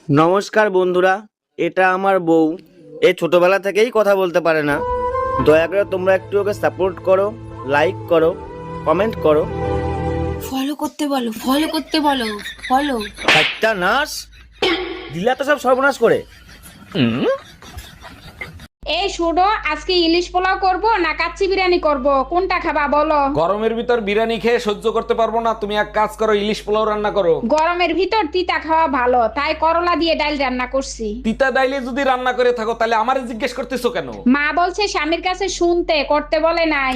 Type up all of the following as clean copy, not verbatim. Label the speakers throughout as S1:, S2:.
S1: নমস্কার বন্ধুরা, এটা আমার বউ। এ ছোটবেলা থেকেই কথা বলতে পারে না। দয়া করে তোমরা একটু ওকে সাপোর্ট করো, লাইক করো, কমেন্ট করো।
S2: ফলো করতে বলো, ফলো করতে বলো, ফলো।
S1: একটা নাশ দিলা তো সব সর্বনাশ করে।
S3: এই শুনো, আজকে ইলিশ পোলাও করব না কাচ্চি বিরিয়ানি করব, কোনটা খাবা বলো?
S4: গরমের ভিতর বিরিয়ানি খেয়ে সহ্য করতে পারবো না, তুমি এক কাজ করো, ইলিশ পোলাও রান্না করো।
S3: গরমের ভিতর তিতা খাওয়া ভালো, তাই করলা দিয়ে ডাল রান্না করছি।
S4: তিতা ডাইলে যদি রান্না করে থাকো তাহলে আমারে জিজ্ঞেস করতেছো কেন?
S3: মা বলছে স্বামীর কাছে শুনতে, করতে বলে নাই।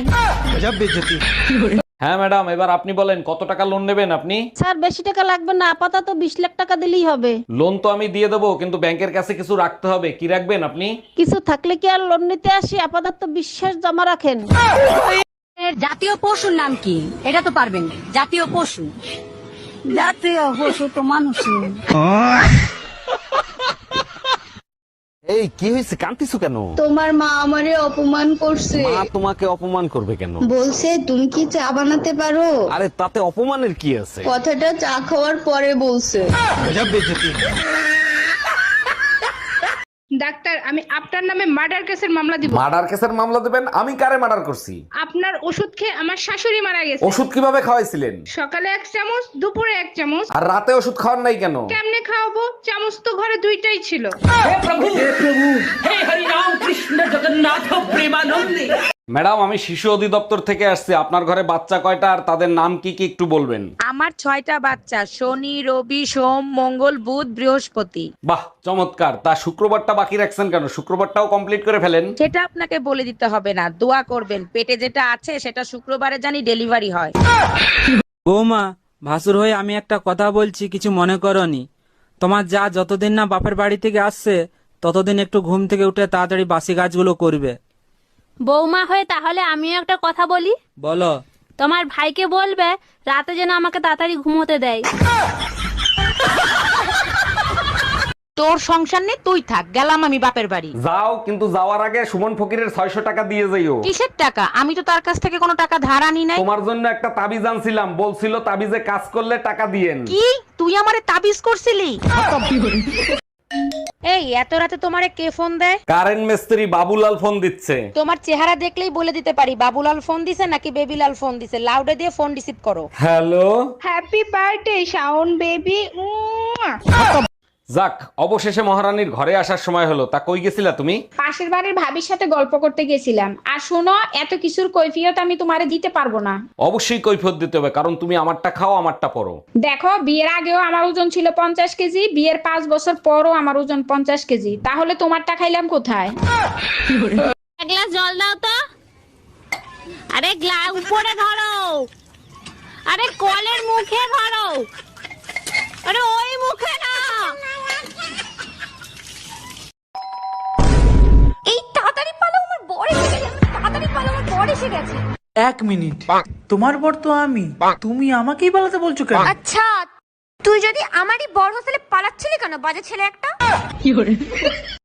S4: হ্যাঁ ম্যাডাম, এবার আপনি বলেন কত টাকা লোন নেবেন আপনি?
S5: স্যার বেশি টাকা লাগবে না, আপাতত 20 লাখ টাকা দিলেই হবে।
S4: লোন তো আমি দিয়ে দেবো, কিন্তু ব্যাংকের কাছে কিছু রাখতে হবে। কি রাখবেন আপনি?
S5: কিছু থাকলে কি আর লোন নিতে আসি? আপাতত বিশ্বাস জমা রাখেন।
S2: এর জাতীয় পশুর নাম কি? এটা তো পারবেন না। জাতীয় পশু, জাতীয় পশু তো মানুষই।
S4: এই কি হয়েছে, কাঁদতেছো কেন?
S6: তোমার মা আমারে অপমান করছে।
S4: মা তোমাকে অপমান করবে কেন?
S6: বলছে তুমি কি চা বানাতে পারো।
S4: আরে তাতে অপমানের কি আছে?
S6: কথাটা চা খাওয়ার পরে বলছে।
S3: ডাক্তার, আমি আপনার নামে মার্ডার কেসের মামলা দিব।
S4: মার্ডার কেসের মামলা দেবেন? আমি কারে মার্ডার করছি?
S3: আপনার ওষুধ খেয়ে আমার শাশুড়ি মারা গেছে।
S4: ওষুধ কিভাবে খাওয়াইছিলেন?
S3: সকালে 1 চামচ, দুপুরে 1 চামচ।
S4: আর রাতে ওষুধ খাওয়ার নাই কেন?
S3: কেমনে খাওয়াবো? চামচ তো ঘরে 2টাই ছিল।
S4: ম্যাডাম, আমি শিশু অধিদপ্তর থেকে আসছি। আপনার ঘরে বাচ্চা কয়টা আর তাদের নাম কি কি একটু বলবেন?
S7: আমার 6টা বাচ্চা, শনি, রবি, সোম, মঙ্গল, বুধ, বৃহস্পতি।
S4: বাহ, চমৎকার। তা শুক্রবারটা বাকি রাখছেন কেন? শুক্রবারটাও কমপ্লিট করে ফেলেন।
S7: সেটা আপনাকে বলে দিতে হবে না, দোয়া করবেন পেটে যেটা আছে সেটা শুক্রবারে জানি ডেলিভারি হয়।
S8: বৌমা, ভাসুর হয়ে আমি একটা কথা বলছি, কিছু মনে করনি। তোমার যা যতদিন না বাপের বাড়ি থেকে আসছে ততদিন একটু ঘুম থেকে উঠে তাড়াতাড়ি বাসি কাজগুলো করবে।
S5: বৌমা হয়ে তাহলে আমিও একটা কথা বলি।
S8: বলো।
S5: তোমার ভাইকে বলবে রাতে যেন আমাকে তাড়াতাড়ি ঘুমোতে দেয়।
S7: তোর সংসার নেই, তুই থাক, গেলাম আমি বাপের বাড়ি।
S4: যাও, কিন্তু যাওয়ার আগে সুমন ফকিরের 600 টাকা দিয়ে যাইও।
S7: কিসের টাকা? আমি তো তার কাছ থেকে কোনো টাকা ধার আনি নাই।
S4: তোমার জন্য একটা তাবিজ আনছিলাম, বলছিল তাবিজে কাজ করলে টাকা দিয়েন।
S7: কি তুই আমারে তাবিজ করছিলি? এই এত রাতে তোমারে কে ফোন দেয়?
S4: কারেন্ট মিস্ত্রি বাবুলাল ফোন দিচ্ছে।
S7: তোমার চেহারা দেখলেই বলে দিতে পারি বাবুলাল ফোন দিছে নাকি বেবিলাল ফোন দিছে। লাউডে দিয়ে ফোন রিসিভ করো।
S4: Hello.
S3: Happy birthday Shaon baby.
S4: যাক, অবশেষে মহারানীর ঘরে আসার সময় হলো। তা কই গেছিলা তুমি?
S3: পাশের বাড়ির ভাবির সাথে গল্প করতে গেছিলাম। আর শোনো, এত কিছুর কৈফিয়ত আমি তোমারে দিতে পারবো না।
S4: অবশ্যই কৈফিয়ত দিতে হবে, কারণ তুমি আমারটা খাও আমারটা পরো।
S3: দেখো, বিয়ের আগেও আমার ওজন ছিল 50 কেজি, বিয়ের 5 বছর পরও আমার ওজন 50 কেজি। তাহলে তোমারটা খাইলাম কোথায়?
S5: এক গ্লাস জল দাও তো। আরে গ্লাস উপরে ধরো, আরে কলের মুখে ধরো, আরে ওই মুখে না।
S2: এই তাড়াতাড়ি পালাও, আমার বর এসে গেছে। তাড়াতাড়ি পালাও, আমার বর এসে গেছে।
S9: 1 মিনিট, তোমার বর তো আমি, তুমি আমাকেই পালাতে বলছো কেন?
S2: আচ্ছা, তুই যদি আমারই বর হোস্টেলে পালাচ্ছিলি কেন, বাজে ছেলে একটা?